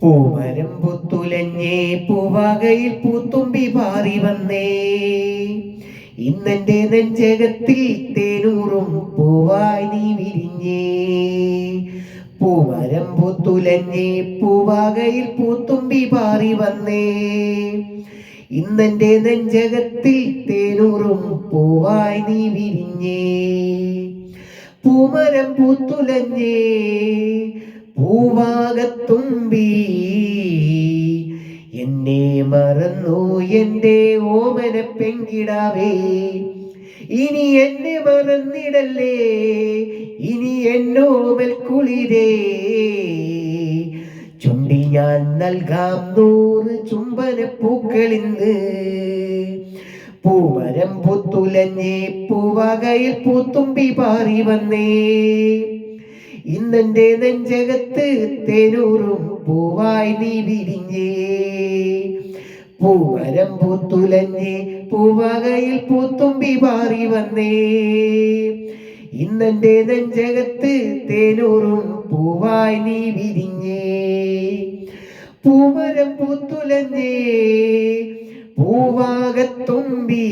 പൂമരം പുത്തുലഞ്ഞേ പൂവാകയിൽ പൂത്തുമ്പി പാറി വന്നേ. ഇന്നെന്റെ നെഞ്ചകത്തിൽ തേനൂറും പൂവായി നീ വിരിഞ്ഞേ. പൂമരം പുത്തുലഞ്ഞേ പൂവാകയിൽ പൂത്തുമ്പി പാറി വന്നേ. ഇന്നെന്റെ നെഞ്ചകത്തിൽ തേനൂറും പൂവായി നീ വിരിഞ്ഞേ. പൂമരം പൂത്തുലഞ്ഞേ പൂവാകത്തുമ്പി എന്നെ മറന്നു എൻ്റെ ഓമന പെങ്കിടാവേ. ഇനി എന്നെ മറന്നിടല്ലേ, ഇനി എന്നോമൽ കുളിരേ. ചുണ്ടി ഞാൻ നൽകാം 100 ചുംബന പൂക്കളിന്ന്. പൂമരം പുത്തുലഞ്ഞേ പൂവാകയിൽ പൂത്തുമ്പി പാറി വന്നേ. ഇന്നെന്റെ നെഞ്ചകത്ത് തേനൂറും പൂവായി നീ വിരിഞ്ഞേ. പൂമരം പൂത്തുലഞ്ഞേ പൂവാകയിൽ പൂത്തുമ്പി പാറി വന്നേ. ഇന്നെന്റെ നെഞ്ചകത്ത് തേനൂറും പൂവായി നീ വിരിഞ്ഞേ. പൂമരം പൂത്തുലഞ്ഞേ പൂവാകത്തുമ്പി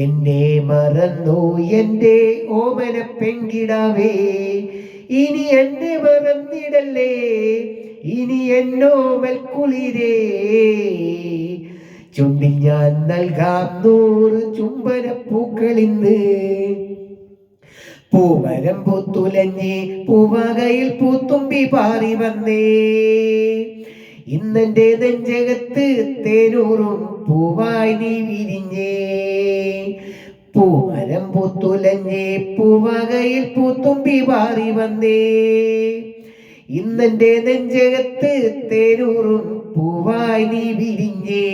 എന്നെ മറന്നു എൻ്റെ ഓമന പെങ്കിടാവേ. ഇനി എന്നെ മറന്നിടല്ലേ, ഇനി എന്നോമൽ കുളിരേ. ചുണ്ടി ഞാൻ നൽകാം 100 ചുംബന പൂക്കളിന്ന്. പൂമരം പൂത്തുലഞ്ഞേ പൂവാകയിൽ പൂത്തുമ്പി പാറി വന്നേ. ഇന്നെന്റെ നെഞ്ചകത്ത് തേനൂറും പൂവായി നീ വിരിഞ്ഞേ. പൂമരം പൂത്തുലഞ്ഞേ പൂവാകയിൽ പൂത്തുമ്പി പാറി വന്നേ. ഇന്നെന്റെ നെഞ്ചകത്ത് തേനൂറും പൂവായി നീ വിരിഞ്ഞേ.